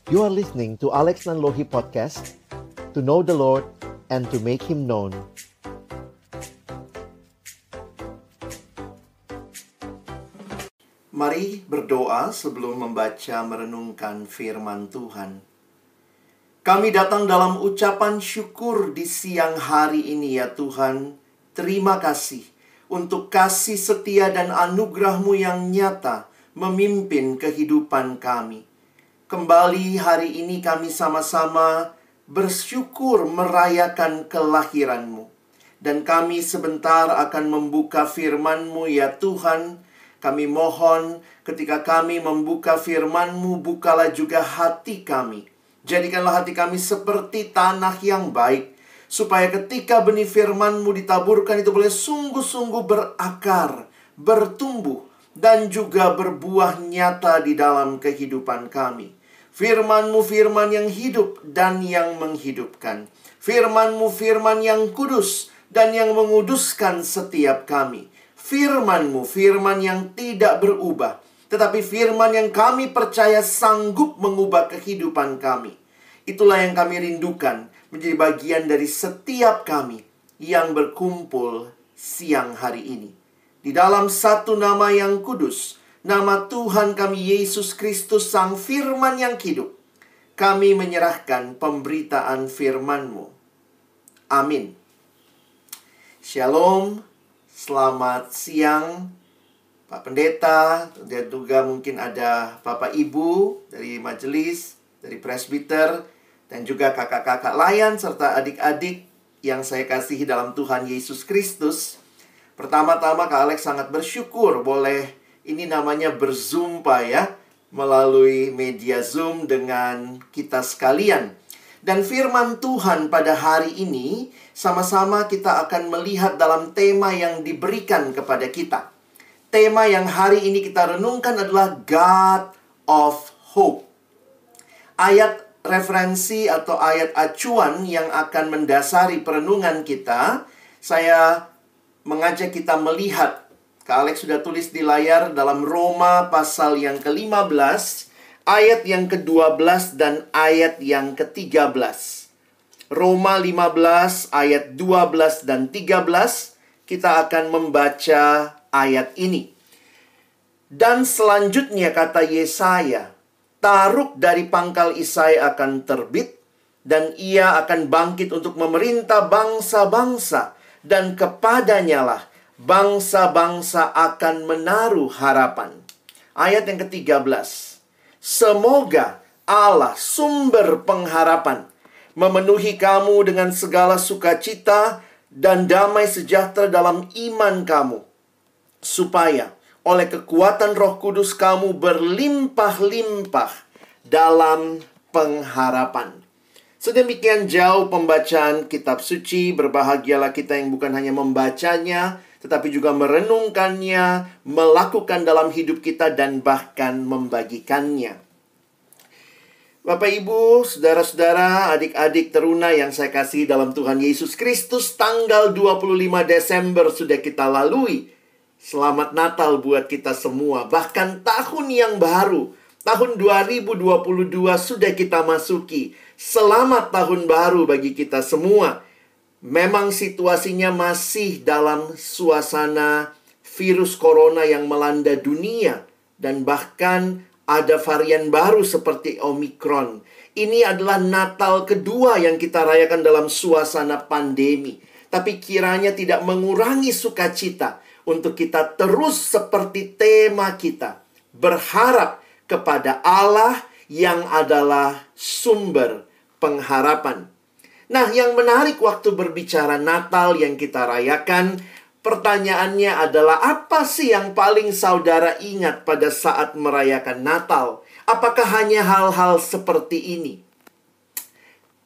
You are listening to Alex Nanlohi Podcast, to know the Lord and to make Him known. Mari berdoa sebelum membaca merenungkan firman Tuhan. Kami datang dalam ucapan syukur di siang hari ini ya Tuhan. Terima kasih untuk kasih setia dan anugerah-Mu yang nyata memimpin kehidupan kami. Kembali hari ini kami sama-sama bersyukur merayakan kelahiran-Mu. Dan kami sebentar akan membuka firman-Mu ya Tuhan. Kami mohon ketika kami membuka firman-Mu, bukalah juga hati kami. Jadikanlah hati kami seperti tanah yang baik, supaya ketika benih firman-Mu ditaburkan itu boleh sungguh-sungguh berakar, bertumbuh, dan juga berbuah nyata di dalam kehidupan kami. Firman-Mu firman yang hidup dan yang menghidupkan. Firman-Mu firman yang kudus dan yang menguduskan setiap kami. Firman-Mu firman yang tidak berubah, tetapi firman yang kami percaya sanggup mengubah kehidupan kami. Itulah yang kami rindukan menjadi bagian dari setiap kami yang berkumpul siang hari ini. Di dalam satu nama yang kudus, nama Tuhan kami Yesus Kristus Sang Firman yang hidup, kami menyerahkan pemberitaan firman-Mu. Amin. Shalom. Selamat siang Pak Pendeta, dan juga mungkin ada Bapak Ibu dari majelis, dari presbiter, dan juga kakak-kakak layan serta adik-adik yang saya kasihi dalam Tuhan Yesus Kristus. Pertama-tama Kak Alex sangat bersyukur boleh ini namanya berzumpa ya, melalui media Zoom dengan kita sekalian. Dan firman Tuhan pada hari ini, sama-sama kita akan melihat dalam tema yang diberikan kepada kita. Tema yang hari ini kita renungkan adalah God of Hope. Ayat referensi atau ayat acuan yang akan mendasari perenungan kita, saya mengajak kita melihat. Kak Alex sudah tulis di layar dalam Roma pasal yang ke-15, ayat yang ke-12 dan ayat yang ke-13. Roma 15 ayat 12 dan 13, kita akan membaca ayat ini. Dan selanjutnya kata Yesaya, Taruk dari pangkal Isai akan terbit, dan ia akan bangkit untuk memerintah bangsa-bangsa, dan kepadanya lah bangsa-bangsa akan menaruh harapan. Ayat yang ke-13. Semoga Allah sumber pengharapan memenuhi kamu dengan segala sukacita dan damai sejahtera dalam iman kamu, supaya oleh kekuatan Roh Kudus kamu berlimpah-limpah dalam pengharapan. Sedemikian jauh pembacaan kitab suci. Berbahagialah kita yang bukan hanya membacanya, tetapi juga merenungkannya, melakukan dalam hidup kita, dan bahkan membagikannya. Bapak, Ibu, saudara-saudara, adik-adik teruna yang saya kasih dalam Tuhan Yesus Kristus, tanggal 25 Desember sudah kita lalui. Selamat Natal buat kita semua. Bahkan tahun yang baru, tahun 2022 sudah kita masuki. Selamat tahun baru bagi kita semua. Memang situasinya masih dalam suasana virus corona yang melanda dunia. Dan bahkan ada varian baru seperti Omikron. Ini adalah Natal kedua yang kita rayakan dalam suasana pandemi. Tapi kiranya tidak mengurangi sukacita untuk kita terus seperti tema kita, berharap kepada Allah yang adalah sumber pengharapan. Nah, yang menarik waktu berbicara Natal yang kita rayakan, pertanyaannya adalah apa sih yang paling saudara ingat pada saat merayakan Natal? Apakah hanya hal-hal seperti ini?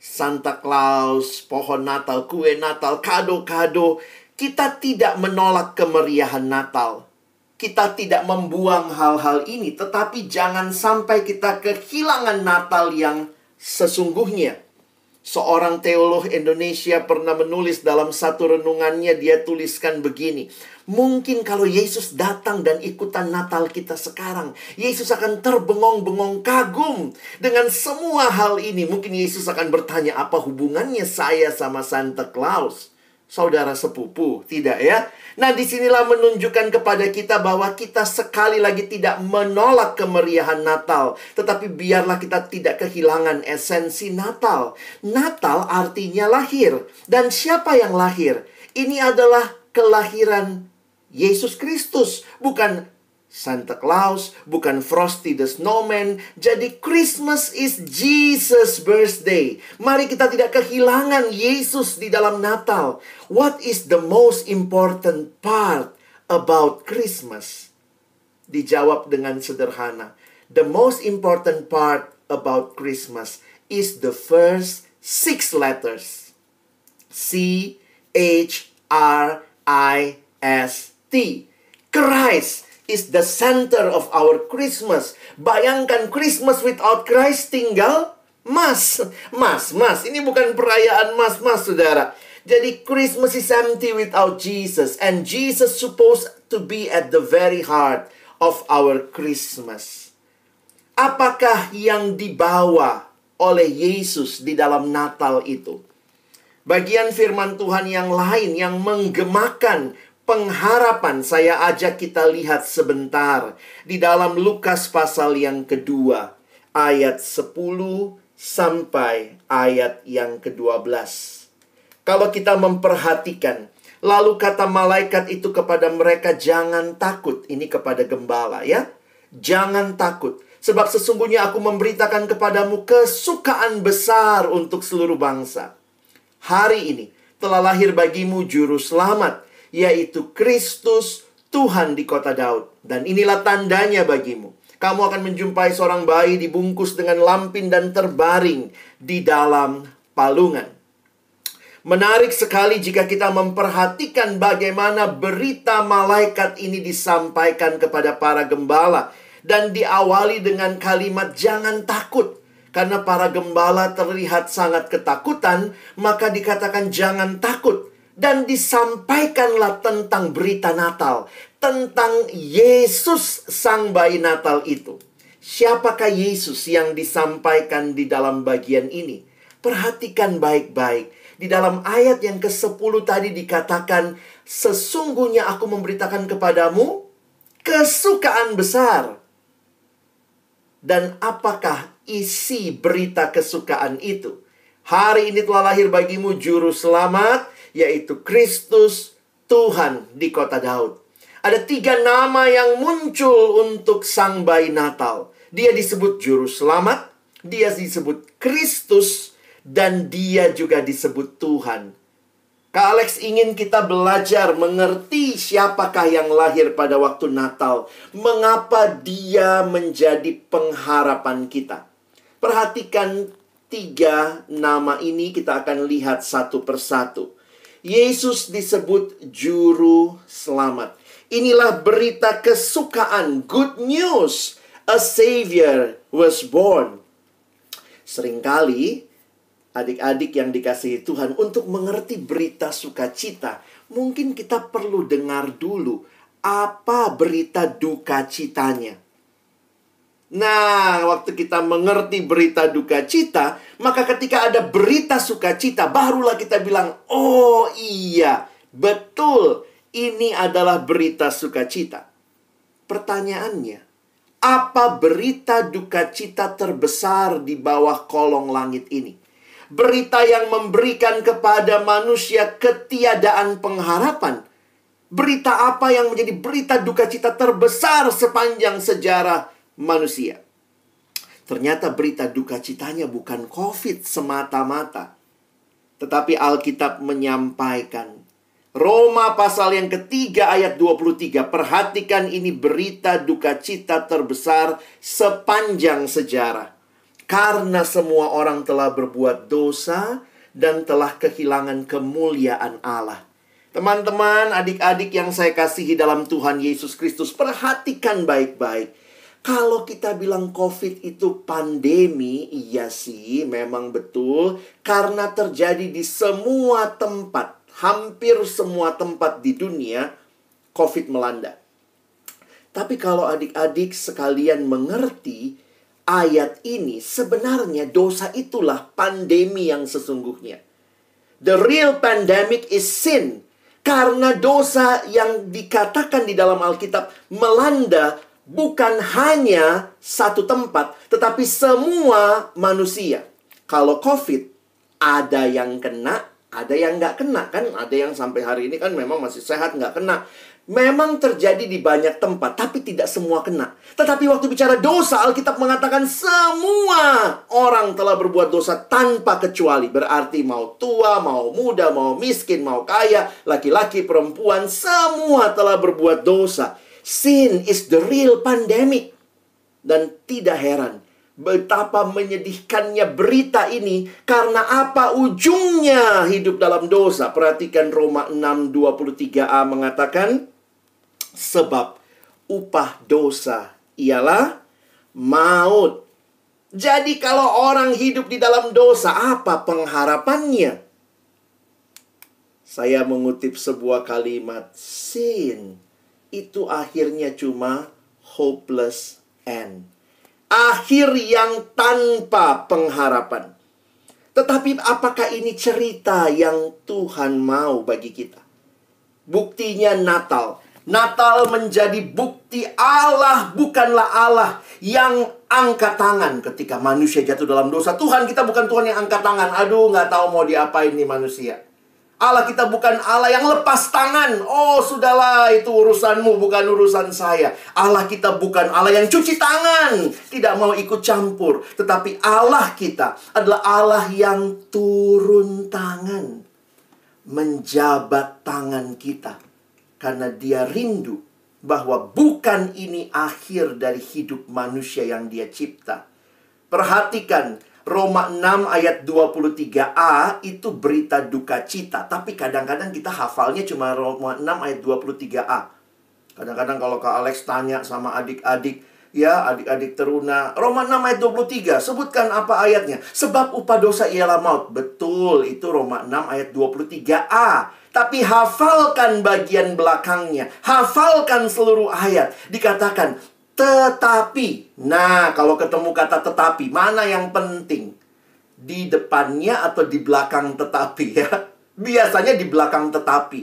Santa Claus, pohon Natal, kue Natal, kado-kado. Kita tidak menolak kemeriahan Natal. Kita tidak membuang hal-hal ini, tetapi jangan sampai kita kehilangan Natal yang sesungguhnya. Seorang teolog Indonesia pernah menulis dalam satu renungannya, dia tuliskan begini. Mungkin kalau Yesus datang dan ikutan Natal kita sekarang, Yesus akan terbengong-bengong kagum dengan semua hal ini. Mungkin Yesus akan bertanya, apa hubungannya saya sama Santa Claus? Saudara sepupu, tidak ya? Nah, disinilah menunjukkan kepada kita bahwa kita sekali lagi tidak menolak kemeriahan Natal. Tetapi biarlah kita tidak kehilangan esensi Natal. Natal artinya lahir. Dan siapa yang lahir? Ini adalah kelahiran Yesus Kristus. Bukan Santa Claus, bukan Frosty the Snowman. Jadi Christmas is Jesus' birthday. Mari kita tidak kehilangan Yesus di dalam Natal. What is the most important part about Christmas? Dijawab dengan sederhana. The most important part about Christmas is the first 6 letters. C-H-R-I-S-T. Christ is the center of our Christmas. Bayangkan Christmas without Christ tinggal Mas. Ini bukan perayaan mas, saudara. Jadi Christmas is empty without Jesus. And Jesus supposed to be at the very heart of our Christmas. Apakah yang dibawa oleh Yesus di dalam Natal itu? Bagian firman Tuhan yang lain yang menggemakan pengharapan, saya ajak kita lihat sebentar di dalam Lukas pasal yang kedua, ayat 10 sampai ayat yang ke-12. Kalau kita memperhatikan, lalu kata malaikat itu kepada mereka, jangan takut. Ini kepada gembala ya. Jangan takut, sebab sesungguhnya aku memberitakan kepadamu kesukaan besar untuk seluruh bangsa. Hari ini telah lahir bagimu juru selamat, yaitu Kristus Tuhan di kota Daud. Dan inilah tandanya bagimu. Kamu akan menjumpai seorang bayi dibungkus dengan lampin dan terbaring di dalam palungan. Menarik sekali jika kita memperhatikan bagaimana berita malaikat ini disampaikan kepada para gembala. Dan diawali dengan kalimat jangan takut. Karena para gembala terlihat sangat ketakutan, maka dikatakan jangan takut. Dan disampaikanlah tentang berita Natal, tentang Yesus sang bayi Natal itu. Siapakah Yesus yang disampaikan di dalam bagian ini? Perhatikan baik-baik. Di dalam ayat yang ke-10 tadi dikatakan, sesungguhnya aku memberitakan kepadamu kesukaan besar. Dan apakah isi berita kesukaan itu? Hari ini telah lahir bagimu juru selamat, yaitu Kristus Tuhan di kota Daud. Ada 3 nama yang muncul untuk sang bayi Natal. Dia disebut juru selamat, dia disebut Kristus, dan dia juga disebut Tuhan. Kak Alex ingin kita belajar mengerti siapakah yang lahir pada waktu Natal. Mengapa dia menjadi pengharapan kita. Perhatikan 3 nama ini, kita akan lihat satu persatu. Yesus disebut juru selamat. Inilah berita kesukaan, good news. A Savior was born. Seringkali adik-adik yang dikasihi Tuhan, untuk mengerti berita sukacita, mungkin kita perlu dengar dulu apa berita duka citanya. Nah, waktu kita mengerti berita duka cita, maka ketika ada berita sukacita, barulah kita bilang, oh iya, betul, ini adalah berita sukacita. Pertanyaannya, apa berita duka cita terbesar di bawah kolong langit ini? Berita yang memberikan kepada manusia ketiadaan pengharapan. Berita apa yang menjadi berita duka cita terbesar sepanjang sejarah manusia? Ternyata berita duka citanya bukan COVID semata-mata. Tetapi Alkitab menyampaikan. Roma pasal yang ketiga ayat 23. Perhatikan, ini berita duka cita terbesar sepanjang sejarah. Karena semua orang telah berbuat dosa dan telah kehilangan kemuliaan Allah. Teman-teman, adik-adik yang saya kasihi dalam Tuhan Yesus Kristus, perhatikan baik-baik. Kalau kita bilang COVID itu pandemi, iya sih, memang betul. Karena terjadi di semua tempat, hampir semua tempat di dunia, COVID melanda. Tapi kalau adik-adik sekalian mengerti, ayat ini sebenarnya dosa itulah pandemi yang sesungguhnya. The real pandemic is sin. Karena dosa yang dikatakan di dalam Alkitab melanda bukan hanya satu tempat, tetapi semua manusia. Kalau COVID, ada yang kena, ada yang nggak kena. Kan ada yang sampai hari ini kan memang masih sehat, nggak kena. Memang terjadi di banyak tempat, tapi tidak semua kena. Tetapi waktu bicara dosa, Alkitab mengatakan semua orang telah berbuat dosa tanpa kecuali. Berarti mau tua, mau muda, mau miskin, mau kaya, laki-laki, perempuan, semua telah berbuat dosa. Sin is the real pandemic. Dan tidak heran betapa menyedihkannya berita ini. Karena apa ujungnya hidup dalam dosa? Perhatikan Roma 6:23a mengatakan, sebab upah dosa ialah maut. Jadi kalau orang hidup di dalam dosa, apa pengharapannya? Saya mengutip sebuah kalimat, sin itu akhirnya cuma hopeless end. Akhir yang tanpa pengharapan. Tetapi apakah ini cerita yang Tuhan mau bagi kita? Buktinya Natal. Natal menjadi bukti Allah bukanlah Allah yang angkat tangan ketika manusia jatuh dalam dosa. Tuhan kita bukan Tuhan yang angkat tangan. Aduh, nggak tahu mau diapain nih manusia. Allah kita bukan Allah yang lepas tangan. Oh, sudahlah, itu urusanmu, bukan urusan saya. Allah kita bukan Allah yang cuci tangan, tidak mau ikut campur. Tetapi Allah kita adalah Allah yang turun tangan, menjabat tangan kita. Karena dia rindu bahwa bukan ini akhir dari hidup manusia yang dia cipta. Perhatikan, Roma 6 ayat 23a itu berita duka cita. Tapi kadang-kadang kita hafalnya cuma Roma 6 ayat 23a. Kadang-kadang kalau Kak Alex tanya sama adik-adik, ya adik-adik teruna, Roma 6 ayat 23, sebutkan apa ayatnya? Sebab upah dosa ialah maut. Betul, itu Roma 6 ayat 23a. Tapi hafalkan bagian belakangnya. Hafalkan seluruh ayat. Dikatakan, tetapi. Nah, kalau ketemu kata tetapi, mana yang penting? Di depannya atau di belakang tetapi ya? Biasanya di belakang tetapi.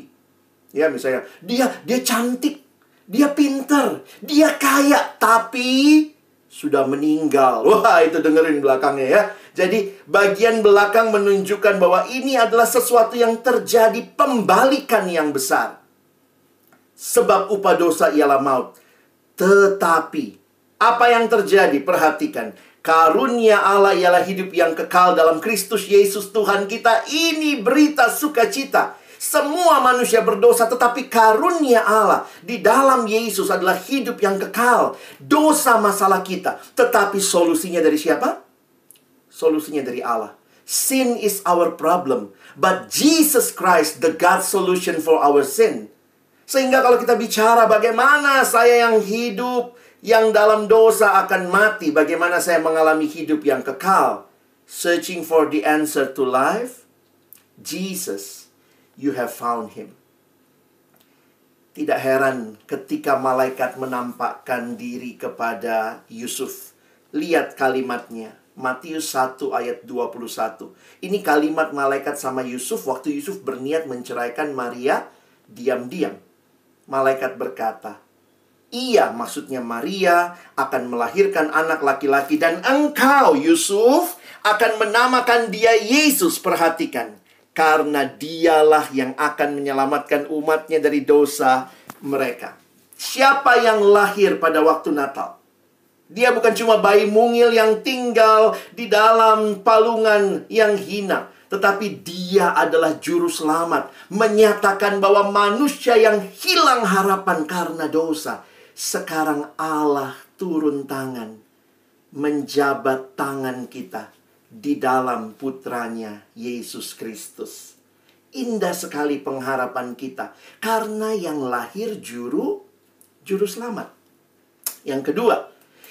Ya, misalnya, dia cantik, dia pinter, dia kaya, tapi sudah meninggal. Wah, itu dengerin belakangnya ya. Jadi bagian belakang menunjukkan bahwa ini adalah sesuatu yang terjadi, pembalikan yang besar. Sebab upah dosa ialah maut. Tetapi apa yang terjadi? Perhatikan. Karunia Allah ialah hidup yang kekal dalam Kristus Yesus Tuhan kita. Ini berita sukacita. Semua manusia berdosa, tetapi karunia Allah di dalam Yesus adalah hidup yang kekal. Dosa masalah kita, tetapi solusinya dari siapa? Solusinya dari Allah. Sin is our problem, but Jesus Christ the God solution for our sin. Sehingga kalau kita bicara bagaimana saya yang hidup, yang dalam dosa akan mati, bagaimana saya mengalami hidup yang kekal, searching for the answer to life, Jesus, you have found him. Tidak heran ketika malaikat menampakkan diri kepada Yusuf. Lihat kalimatnya. Matius 1 ayat 21. Ini kalimat malaikat sama Yusuf waktu Yusuf berniat menceraikan Maria diam-diam. Malaikat berkata, ia, maksudnya Maria, akan melahirkan anak laki-laki dan engkau, Yusuf, akan menamakan dia Yesus. Perhatikan. Karena dialah yang akan menyelamatkan umatnya dari dosa mereka. Siapa yang lahir pada waktu Natal? Dia bukan cuma bayi mungil yang tinggal di dalam palungan yang hina. Tetapi dia adalah juru selamat. Menyatakan bahwa manusia yang hilang harapan karena dosa. Sekarang Allah turun tangan. Menjabat tangan kita di dalam putranya Yesus Kristus. Indah sekali pengharapan kita. Karena yang lahir juru selamat. Yang kedua,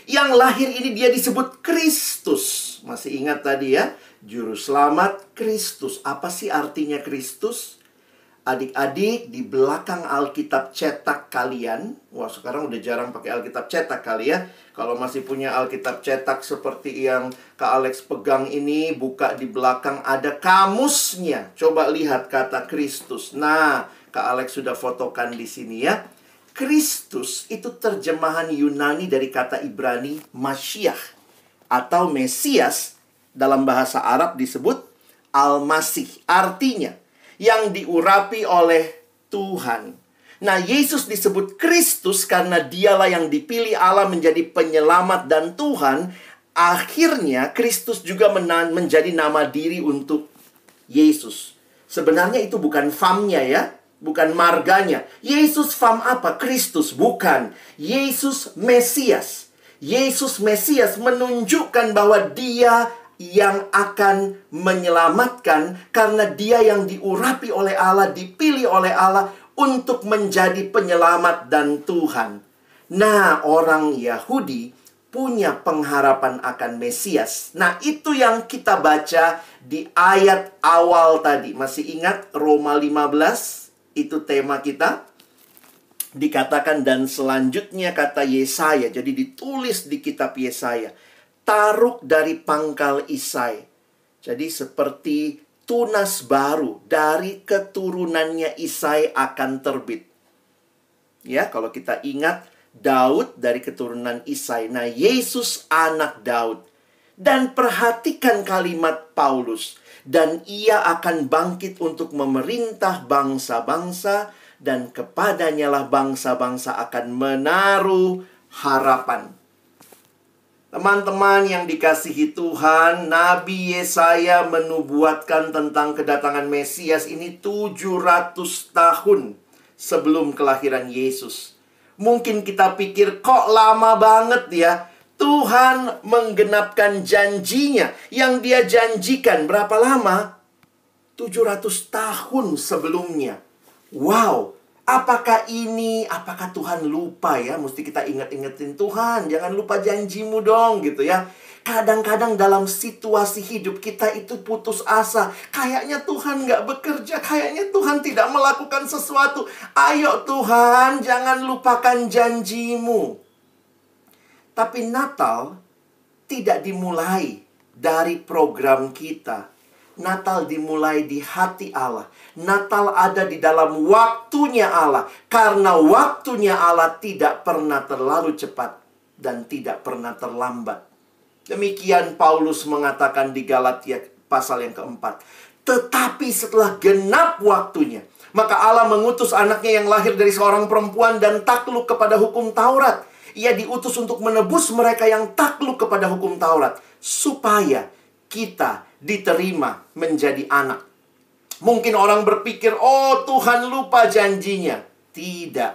Yang lahir ini dia disebut Kristus. Masih ingat tadi ya? Juru selamat Kristus. Apa sih artinya Kristus? Adik-adik, di belakang Alkitab cetak kalian, wah sekarang udah jarang pakai Alkitab cetak kali ya. Kalau masih punya Alkitab cetak seperti yang Kak Alex pegang ini, buka di belakang ada kamusnya. Coba lihat kata Kristus. Nah, Kak Alex sudah fotokan di sini ya. Kristus itu terjemahan Yunani dari kata Ibrani Mashiach atau Mesias. Dalam bahasa Arab disebut Al-Masih. Artinya yang diurapi oleh Tuhan. Nah, Yesus disebut Kristus karena dialah yang dipilih Allah menjadi penyelamat dan Tuhan. Akhirnya Kristus juga menjadi nama diri untuk Yesus. Sebenarnya itu bukan famnya ya, bukan marganya. Yesus fam apa? Kristus, bukan. Yesus Mesias. Yesus Mesias menunjukkan bahwa dia yang akan menyelamatkan karena dia yang diurapi oleh Allah, dipilih oleh Allah untuk menjadi penyelamat dan Tuhan. Nah, orang Yahudi punya pengharapan akan Mesias. Nah, itu yang kita baca di ayat awal tadi. Masih ingat Roma 15? Itu tema kita. Dikatakan dan selanjutnya kata Yesaya. Jadi ditulis di kitab Yesaya. Taruk dari pangkal Isai. Jadi seperti tunas baru dari keturunannya Isai akan terbit. Ya, kalau kita ingat Daud dari keturunan Isai. Nah, Yesus anak Daud. Dan perhatikan kalimat Paulus. Dan ia akan bangkit untuk memerintah bangsa-bangsa. Dan kepadanyalah bangsa-bangsa akan menaruh harapan. Teman-teman yang dikasihi Tuhan, Nabi Yesaya menubuatkan tentang kedatangan Mesias ini 700 tahun sebelum kelahiran Yesus. Mungkin kita pikir kok lama banget ya. Tuhan menggenapkan janjinya yang dia janjikan berapa lama? 700 tahun sebelumnya. Wow! Apakah Tuhan lupa ya? Mesti kita ingat-ingetin Tuhan, jangan lupa janjimu dong gitu ya. Kadang-kadang dalam situasi hidup kita itu putus asa. Kayaknya Tuhan nggak bekerja, kayaknya Tuhan tidak melakukan sesuatu. Ayo Tuhan, jangan lupakan janjimu. Tapi Natal tidak dimulai dari program kita. Natal dimulai di hati Allah. Natal ada di dalam waktunya Allah. Karena waktunya Allah tidak pernah terlalu cepat dan tidak pernah terlambat. Demikian Paulus mengatakan di Galatia pasal yang keempat. Tetapi setelah genap waktunya, maka Allah mengutus anaknya yang lahir dari seorang perempuan dan takluk kepada hukum Taurat. Ia diutus untuk menebus mereka yang takluk kepada hukum Taurat. Supaya kita diterima menjadi anak. Mungkin orang berpikir, oh Tuhan lupa janjinya. Tidak.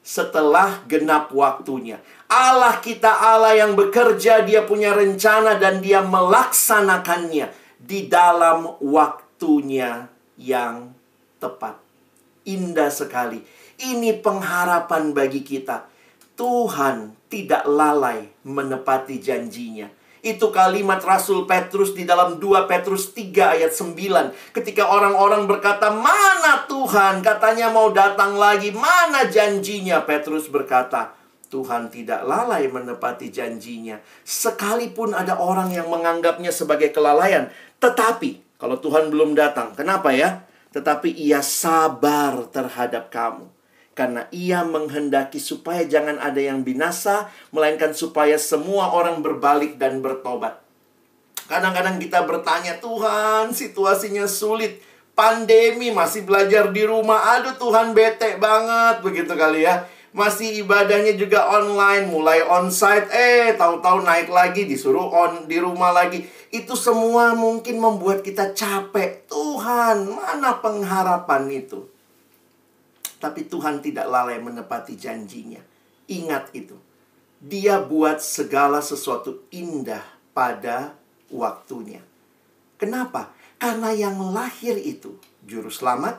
Setelah genap waktunya. Allah kita Allah yang bekerja, dia punya rencana dan dia melaksanakannya di dalam waktunya yang tepat. Indah sekali. Ini pengharapan bagi kita. Tuhan tidak lalai menepati janjinya. Itu kalimat Rasul Petrus di dalam 2 Petrus 3 ayat 9. Ketika orang-orang berkata, mana Tuhan? Katanya mau datang lagi. Mana janjinya? Petrus berkata, Tuhan tidak lalai menepati janjinya. Sekalipun ada orang yang menganggapnya sebagai kelalaian. Tetapi, kalau Tuhan belum datang, kenapa ya? Tetapi ia sabar terhadap kamu. Karena ia menghendaki supaya jangan ada yang binasa, melainkan supaya semua orang berbalik dan bertobat. Kadang-kadang kita bertanya, Tuhan, situasinya sulit. Pandemi, masih belajar di rumah. Aduh Tuhan, bete banget. Begitu kali ya. Masih ibadahnya juga online, mulai onsite. Tahu-tahu naik lagi, disuruh di rumah lagi. Itu semua mungkin membuat kita capek. Tuhan, mana pengharapan itu? Tapi Tuhan tidak lalai menepati janjinya. Ingat itu. Dia buat segala sesuatu indah pada waktunya. Kenapa? Karena yang lahir itu Juru Selamat.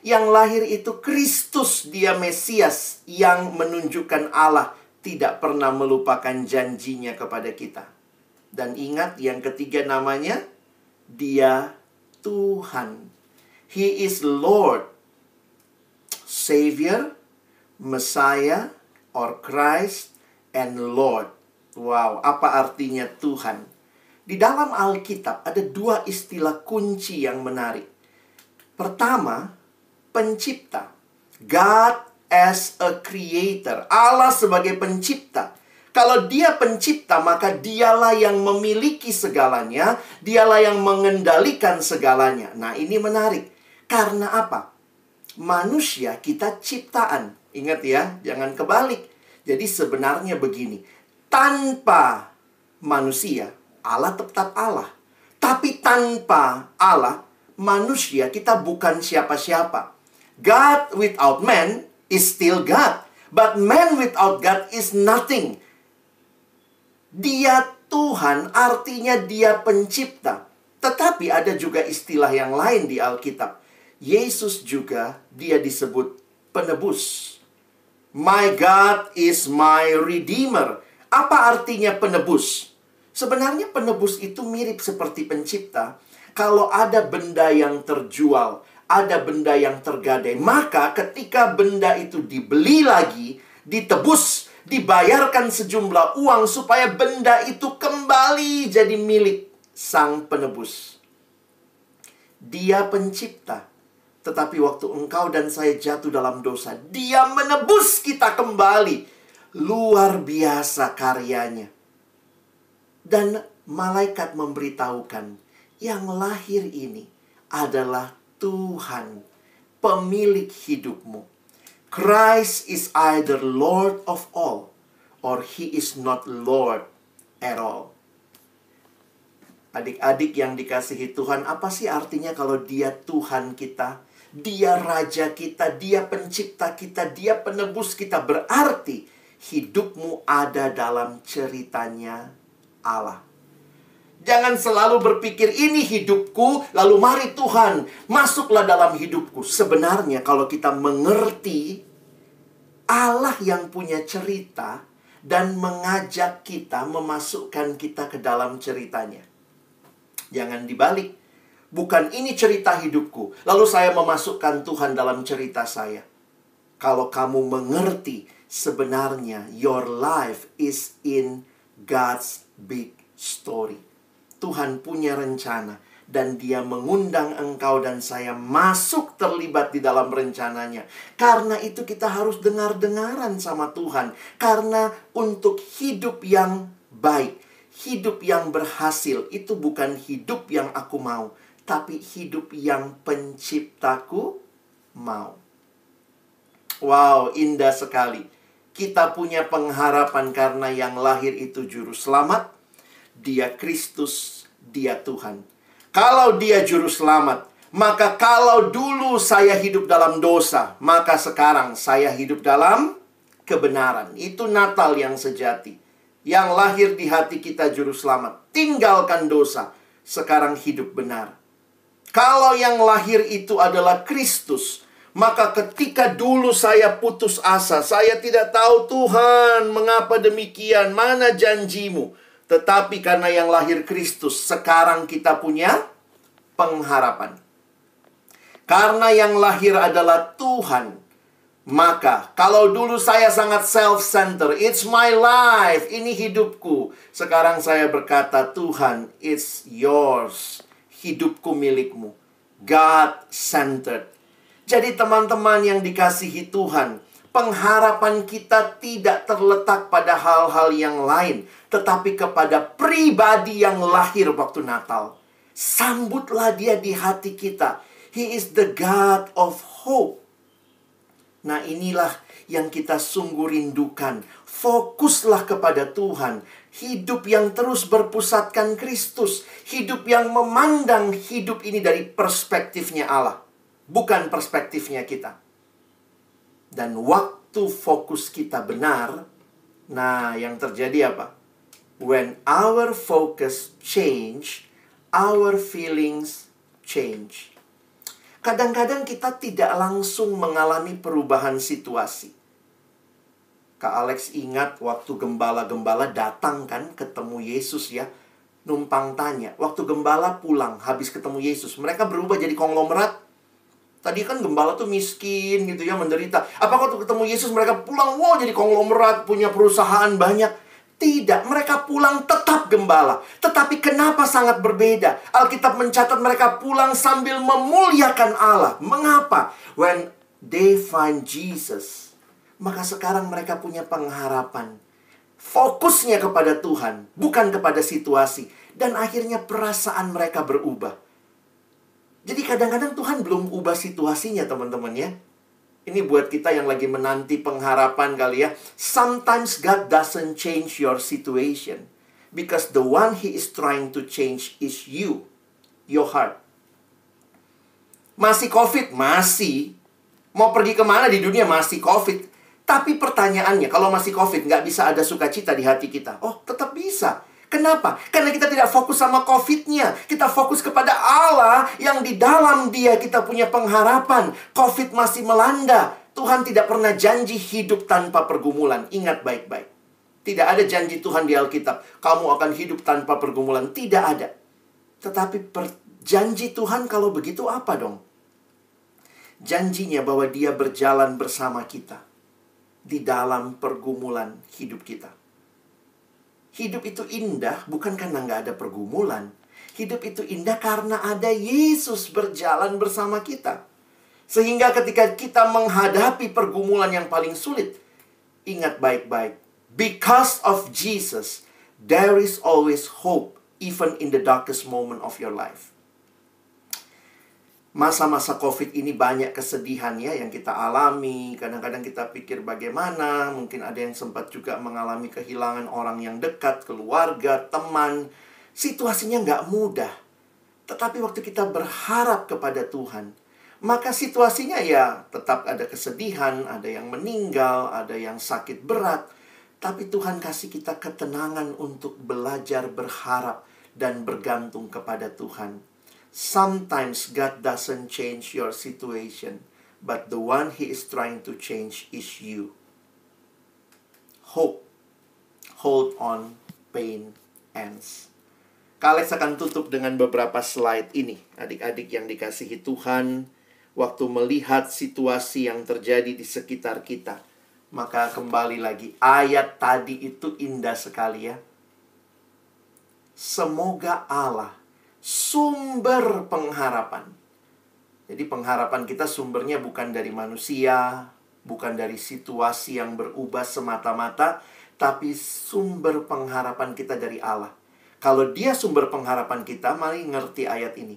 Yang lahir itu Kristus, dia Mesias yang menunjukkan Allah tidak pernah melupakan janjinya kepada kita. Dan ingat yang ketiga namanya, Dia Tuhan. He is Lord, Savior, Messiah, or Christ, and Lord. Wow, apa artinya Tuhan? Di dalam Alkitab ada dua istilah kunci yang menarik. Pertama, pencipta. God as a creator. Allah sebagai pencipta. Kalau Dia pencipta, maka Dialah yang memiliki segalanya. Dialah yang mengendalikan segalanya. Nah, ini menarik. Karena apa? Manusia kita ciptaan. Ingat ya, jangan kebalik. Jadi sebenarnya begini. Tanpa manusia, Allah tetap Allah. Tapi tanpa Allah, manusia kita bukan siapa-siapa. God without man is still God. But man without God is nothing. Dia Tuhan artinya Dia pencipta. Tetapi ada juga istilah yang lain di Alkitab. Yesus juga Dia disebut penebus. My God is my Redeemer. Apa artinya penebus? Sebenarnya penebus itu mirip seperti pencipta. Kalau ada benda yang terjual, ada benda yang tergadai, maka ketika benda itu dibeli lagi, ditebus, dibayarkan sejumlah uang supaya benda itu kembali jadi milik sang penebus. Dia pencipta. Tetapi waktu engkau dan saya jatuh dalam dosa, Dia menebus kita kembali. Luar biasa karyanya. Dan malaikat memberitahukan, yang lahir ini adalah Tuhan, pemilik hidupmu. Christ is either Lord of all, or He is not Lord at all. Adik-adik yang dikasihi Tuhan, apa sih artinya kalau Dia Tuhan kita? Dia Raja kita, Dia pencipta kita, Dia penebus kita. Berarti hidupmu ada dalam ceritanya Allah. Jangan selalu berpikir ini hidupku, lalu mari Tuhan, masuklah dalam hidupku. Sebenarnya kalau kita mengerti Allah yang punya cerita dan mengajak kita, memasukkan kita ke dalam ceritanya. Jangan dibalik. Bukan ini cerita hidupku, lalu saya memasukkan Tuhan dalam cerita saya. Kalau kamu mengerti, sebenarnya your life is in God's big story. Tuhan punya rencana dan Dia mengundang engkau dan saya masuk terlibat di dalam rencananya. Karena itu kita harus dengar-dengaran sama Tuhan. Karena untuk hidup yang baik, hidup yang berhasil, itu bukan hidup yang aku mau, tapi hidup yang penciptaku mau. Wow, indah sekali. Kita punya pengharapan karena yang lahir itu juru selamat. Dia Kristus, Dia Tuhan. Kalau Dia juru selamat, maka kalau dulu saya hidup dalam dosa, maka sekarang saya hidup dalam kebenaran. Itu Natal yang sejati. Yang lahir di hati kita juru selamat. Tinggalkan dosa, sekarang hidup benar. Kalau yang lahir itu adalah Kristus, maka ketika dulu saya putus asa, saya tidak tahu Tuhan, mengapa demikian, mana janjimu. Tetapi karena yang lahir Kristus, sekarang kita punya pengharapan. Karena yang lahir adalah Tuhan, maka kalau dulu saya sangat self-centered, it's my life, ini hidupku. Sekarang saya berkata, Tuhan, it's yours. Hidupku milikmu. God-centered. Jadi teman-teman yang dikasihi Tuhan, pengharapan kita tidak terletak pada hal-hal yang lain, tetapi kepada pribadi yang lahir waktu Natal. Sambutlah Dia di hati kita. He is the God of hope. Nah, inilah yang kita sungguh rindukan. Fokuslah kepada Tuhan. Hidup yang terus berpusatkan Kristus. Hidup yang memandang hidup ini dari perspektifnya Allah, bukan perspektifnya kita. Dan waktu fokus kita benar, nah yang terjadi apa? When our focus change, our feelings change. Kadang-kadang kita tidak langsung mengalami perubahan situasi. Kak Alex ingat waktu gembala-gembala datang kan ketemu Yesus ya. Numpang tanya. Waktu gembala pulang habis ketemu Yesus, mereka berubah jadi konglomerat. Tadi kan gembala tuh miskin gitu ya, menderita. Apakah waktu ketemu Yesus mereka pulang, wow jadi konglomerat, punya perusahaan banyak? Tidak, mereka pulang tetap gembala. Tetapi kenapa sangat berbeda? Alkitab mencatat mereka pulang sambil memuliakan Allah. Mengapa? When they find Jesus, maka sekarang mereka punya pengharapan. Fokusnya kepada Tuhan, bukan kepada situasi. Dan akhirnya perasaan mereka berubah. Jadi kadang-kadang Tuhan belum ubah situasinya, teman-teman ya. Ini buat kita yang lagi menanti pengharapan kali ya. Sometimes God doesn't change your situation. Because the one He is trying to change is you. Your heart. Masih COVID? Masih. Mau pergi kemana di dunia? Masih COVID. Tapi pertanyaannya, kalau masih COVID, nggak bisa ada sukacita di hati kita. Oh, tetap bisa. Kenapa? Karena kita tidak fokus sama COVID-nya. Kita fokus kepada Allah yang di dalam Dia kita punya pengharapan. COVID masih melanda. Tuhan tidak pernah janji hidup tanpa pergumulan. Ingat baik-baik. Tidak ada janji Tuhan di Alkitab. Kamu akan hidup tanpa pergumulan. Tidak ada. Tetapi janji Tuhan kalau begitu apa dong? Janjinya bahwa Dia berjalan bersama kita di dalam pergumulan hidup kita. Hidup itu indah bukan karena nggak ada pergumulan. Hidup itu indah karena ada Yesus berjalan bersama kita. Sehingga ketika kita menghadapi pergumulan yang paling sulit, ingat baik-baik. Because of Jesus, there is always hope, even in the darkest moment of your life. Masa-masa COVID ini banyak kesedihan ya yang kita alami. Kadang-kadang kita pikir bagaimana. Mungkin ada yang sempat juga mengalami kehilangan orang yang dekat, keluarga, teman. Situasinya nggak mudah. Tetapi waktu kita berharap kepada Tuhan, maka situasinya ya tetap ada kesedihan, ada yang meninggal, ada yang sakit berat. Tapi Tuhan kasih kita ketenangan untuk belajar berharap dan bergantung kepada Tuhan. Sometimes God doesn't change your situation, but the one He is trying to change is you. Hope. Hold on, pain ends. Kak Alex akan tutup dengan beberapa slide ini. Adik-adik yang dikasihi Tuhan, waktu melihat situasi yang terjadi di sekitar kita, maka kembali lagi, ayat tadi itu indah sekali ya. Semoga Allah sumber pengharapan. Jadi pengharapan kita sumbernya bukan dari manusia, bukan dari situasi yang berubah semata-mata, tapi sumber pengharapan kita dari Allah. Kalau Dia sumber pengharapan kita, mari ngerti ayat ini.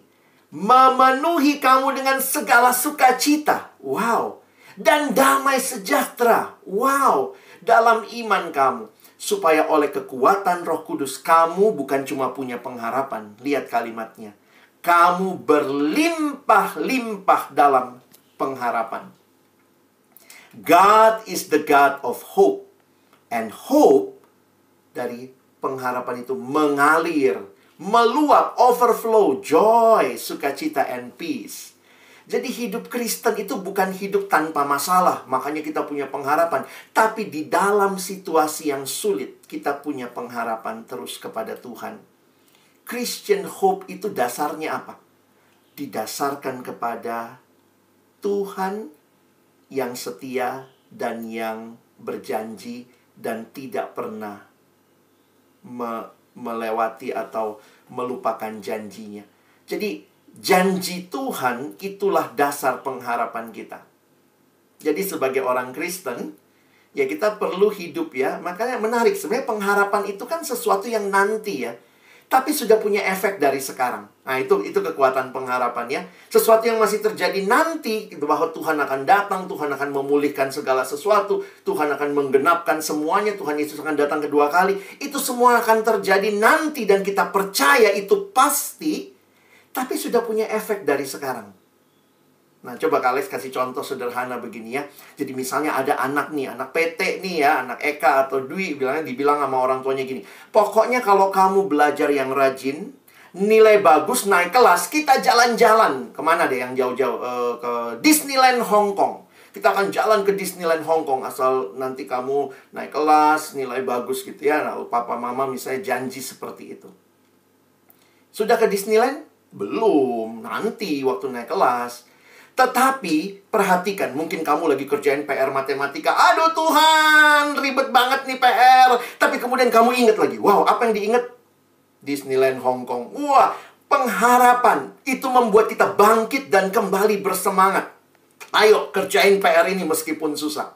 Memenuhi kamu dengan segala sukacita. Wow. Dan damai sejahtera. Wow. Dalam iman kamu. Supaya oleh kekuatan Roh Kudus, kamu bukan cuma punya pengharapan. Lihat kalimatnya. Kamu berlimpah-limpah dalam pengharapan. God is the God of hope. And hope dari pengharapan itu mengalir, meluap, overflow, joy, sukacita, and peace. Jadi hidup Kristen itu bukan hidup tanpa masalah. Makanya kita punya pengharapan. Tapi di dalam situasi yang sulit, kita punya pengharapan terus kepada Tuhan. Christian hope itu dasarnya apa? Didasarkan kepada Tuhan yang setia dan yang berjanji dan tidak pernah melewati atau melupakan janjinya. Jadi janji Tuhan itulah dasar pengharapan kita. Jadi sebagai orang Kristen, ya kita perlu hidup ya. Makanya menarik, sebenarnya pengharapan itu kan sesuatu yang nanti ya. Tapi sudah punya efek dari sekarang. Nah itu kekuatan pengharapan ya. Sesuatu yang masih terjadi nanti, bahwa Tuhan akan datang, Tuhan akan memulihkan segala sesuatu, Tuhan akan menggenapkan semuanya, Tuhan Yesus akan datang kedua kali. Itu semua akan terjadi nanti dan kita percaya itu pasti. Tapi sudah punya efek dari sekarang. Nah, coba Kak Alex kasih contoh sederhana begini ya. Jadi misalnya ada anak nih, anak PT nih ya, anak Eka atau Dwi, dibilang sama orang tuanya gini. Pokoknya kalau kamu belajar yang rajin, nilai bagus, naik kelas, kita jalan-jalan. Kemana deh yang jauh-jauh? Ke Disneyland Hong Kong. kita akan jalan ke Disneyland Hong Kong asal nanti kamu naik kelas, nilai bagus gitu ya. Lalu papa mama misalnya janji seperti itu. Sudah ke Disneyland? Belum, nanti waktu naik kelas. Tetapi perhatikan, mungkin kamu lagi kerjain PR matematika. Aduh Tuhan, ribet banget nih PR. Tapi kemudian kamu ingat lagi. Wow, apa yang diingat? Disneyland Hong Kong. Wah, pengharapan itu membuat kita bangkit dan kembali bersemangat. Ayo kerjain PR ini meskipun susah.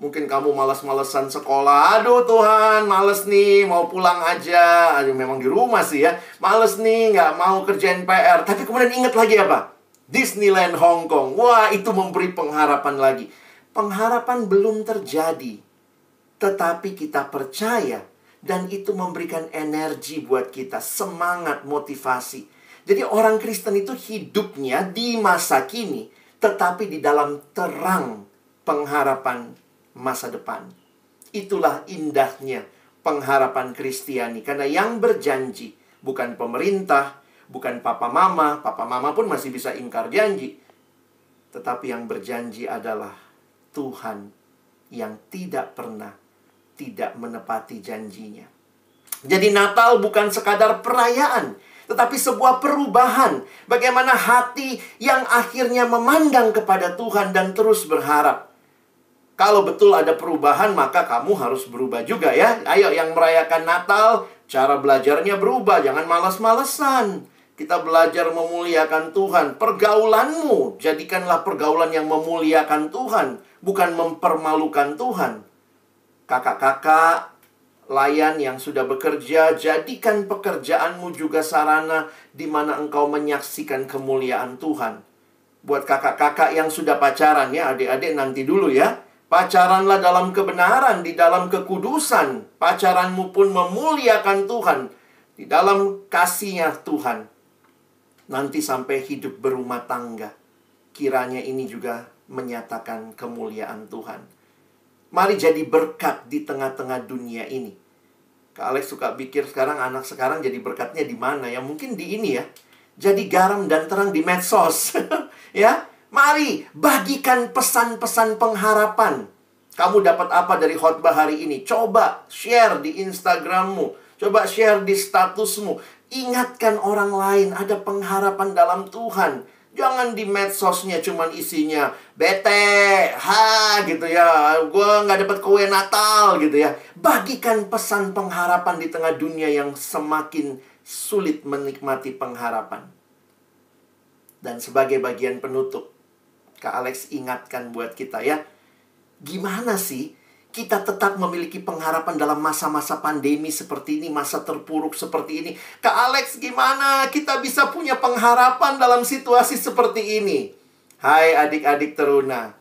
Mungkin kamu malas-malesan sekolah. Aduh Tuhan, males nih, mau pulang aja. Aduh, memang di rumah sih ya. Males nih, nggak mau kerjain PR. Tapi kemudian ingat lagi apa? Disneyland Hong Kong. Wah, itu memberi pengharapan lagi. Pengharapan belum terjadi. Tetapi kita percaya. Dan itu memberikan energi buat kita. Semangat, motivasi. Jadi orang Kristen itu hidupnya di masa kini. Tetapi di dalam terang pengharapan masa depan. Itulah indahnya pengharapan Kristiani. Karena yang berjanji bukan pemerintah, bukan papa mama. Papa mama pun masih bisa ingkar janji. Tetapi yang berjanji adalah Tuhan yang tidak pernah tidak menepati janjinya. Jadi Natal bukan sekadar perayaan, tetapi sebuah perubahan. Bagaimana hati yang akhirnya memandang kepada Tuhan dan terus berharap. Kalau betul ada perubahan, maka kamu harus berubah juga ya. Ayo yang merayakan Natal, cara belajarnya berubah. Jangan malas-malesan. Kita belajar memuliakan Tuhan. Pergaulanmu, jadikanlah pergaulan yang memuliakan Tuhan, bukan mempermalukan Tuhan. Kakak-kakak, layan yang sudah bekerja, jadikan pekerjaanmu juga sarana di mana engkau menyaksikan kemuliaan Tuhan. Buat kakak-kakak yang sudah pacaran ya, adik-adik nanti dulu ya. Pacaranlah dalam kebenaran, di dalam kekudusan. Pacaranmu pun memuliakan Tuhan. Di dalam kasih-Nya Tuhan. Nanti sampai hidup berumah tangga. Kiranya ini juga menyatakan kemuliaan Tuhan. Mari jadi berkat di tengah-tengah dunia ini. Kak Alex suka pikir sekarang anak sekarang jadi berkatnya di mana ya? Mungkin di ini ya. Jadi garam dan terang di medsos. Ya, mari bagikan pesan-pesan pengharapan. Kamu dapat apa dari khotbah hari ini? Coba share di Instagrammu. Coba share di statusmu. Ingatkan orang lain ada pengharapan dalam Tuhan. Jangan di medsosnya cuman isinya bete, gitu ya. Gue nggak dapat kue Natal gitu ya. Bagikan pesan pengharapan di tengah dunia yang semakin sulit menikmati pengharapan. Dan sebagai bagian penutup, Kak Alex ingatkan buat kita ya. Gimana sih kita tetap memiliki pengharapan dalam masa-masa pandemi seperti ini, masa terpuruk seperti ini? Kak Alex, gimana kita bisa punya pengharapan dalam situasi seperti ini? Hai adik-adik teruna,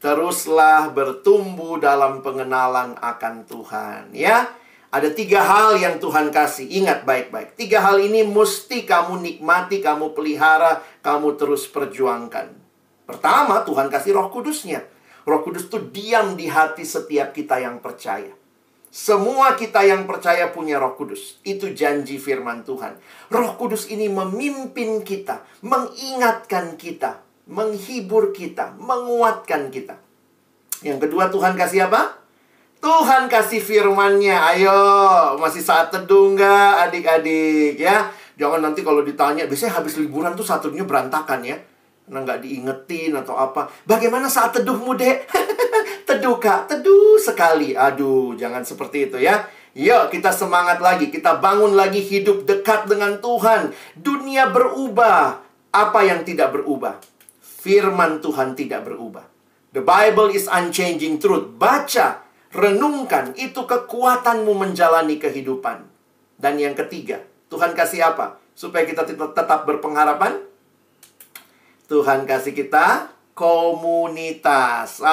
teruslah bertumbuh dalam pengenalan akan Tuhan ya. Ada 3 hal yang Tuhan kasih. Ingat baik-baik. 3 hal ini mesti kamu nikmati, kamu pelihara, kamu terus perjuangkan. Pertama, Tuhan kasih Roh Kudus-Nya. Roh Kudus itu diam di hati setiap kita yang percaya. Semua kita yang percaya punya Roh Kudus. Itu janji firman Tuhan. Roh Kudus ini memimpin kita, mengingatkan kita, menghibur kita, menguatkan kita. Yang kedua, Tuhan kasih apa? Tuhan kasih firman-Nya. Ayo, masih saat teduh nggak adik-adik ya? Jangan nanti kalau ditanya, biasanya habis liburan tuh saat teduhnya berantakan ya. Karena nggak diingetin atau apa. Bagaimana saat teduhmu, Dek? Teduh, Kak. Teduh sekali. Aduh, jangan seperti itu ya. Yuk, kita semangat lagi. Kita bangun lagi hidup dekat dengan Tuhan. Dunia berubah. Apa yang tidak berubah? Firman Tuhan tidak berubah. The Bible is unchanging truth. Baca, renungkan. Itu kekuatanmu menjalani kehidupan. Dan yang ketiga, Tuhan kasih apa? Supaya kita tetap berpengharapan. Tuhan kasih kita komunitas.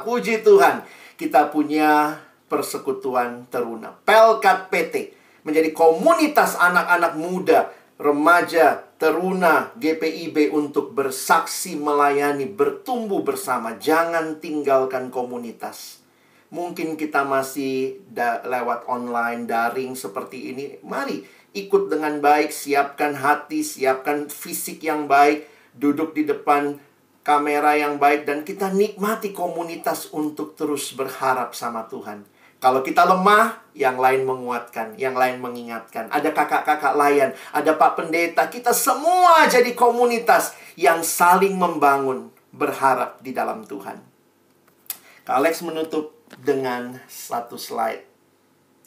Puji Tuhan. Kita punya persekutuan teruna. Pelkat PT. Menjadi komunitas anak-anak muda, remaja, teruna, GPIB untuk bersaksi, melayani, bertumbuh bersama. Jangan tinggalkan komunitas. Mungkin kita masih lewat online, daring seperti ini. Mari ikut dengan baik, siapkan hati, siapkan fisik yang baik. Duduk di depan kamera yang baik, dan kita nikmati komunitas untuk terus berharap sama Tuhan. Kalau kita lemah, yang lain menguatkan, yang lain mengingatkan. Ada kakak-kakak layan, ada Pak Pendeta. Kita semua jadi komunitas yang saling membangun, berharap di dalam Tuhan. Kak Alex menutup dengan satu slide.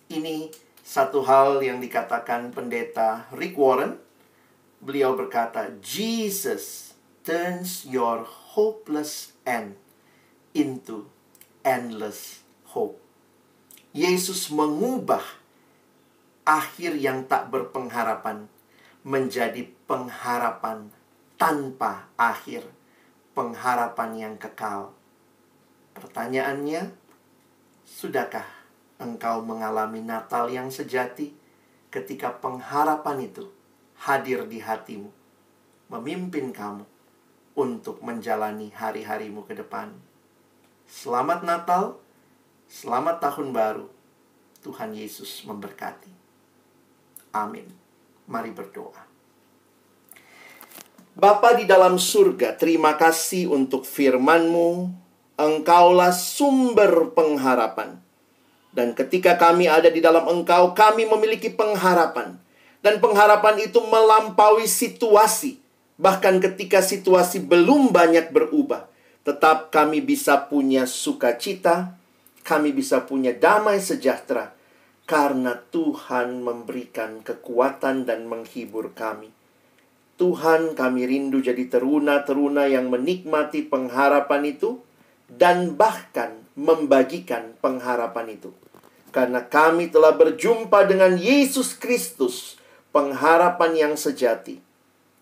Ini satu hal yang dikatakan Pendeta Rick Warren. Beliau berkata, Jesus turns your hopeless end into endless hope. Yesus mengubah akhir yang tak berpengharapan menjadi pengharapan tanpa akhir, pengharapan yang kekal. Pertanyaannya, sudahkah engkau mengalami Natal yang sejati ketika pengharapan itu hadir di hatimu, memimpin kamu untuk menjalani hari-harimu ke depan? Selamat Natal, selamat Tahun Baru. Tuhan Yesus memberkati. Amin. Mari berdoa. Bapa di dalam surga, terima kasih untuk firman-Mu. Engkaulah sumber pengharapan. Dan ketika kami ada di dalam Engkau, kami memiliki pengharapan. Dan pengharapan itu melampaui situasi. Bahkan ketika situasi belum banyak berubah, tetap kami bisa punya sukacita, kami bisa punya damai sejahtera, karena Tuhan memberikan kekuatan dan menghibur kami. Tuhan, kami rindu jadi teruna-teruna yang menikmati pengharapan itu, dan bahkan membagikan pengharapan itu. Karena kami telah berjumpa dengan Yesus Kristus, pengharapan yang sejati,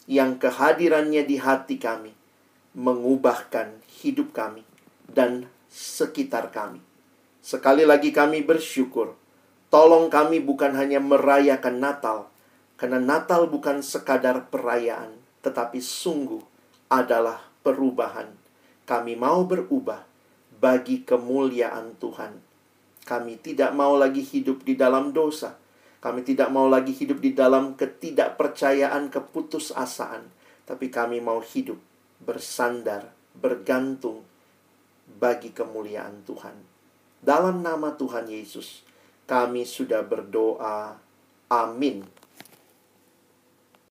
yang kehadirannya di hati kami mengubahkan hidup kami dan sekitar kami. Sekali lagi kami bersyukur. Tolong kami bukan hanya merayakan Natal, karena Natal bukan sekadar perayaan, tetapi sungguh adalah perubahan. Kami mau berubah bagi kemuliaan Tuhan. Kami tidak mau lagi hidup di dalam dosa. Kami tidak mau lagi hidup di dalam ketidakpercayaan, keputusasaan. Tapi kami mau hidup bersandar, bergantung bagi kemuliaan Tuhan. Dalam nama Tuhan Yesus, kami sudah berdoa. Amin.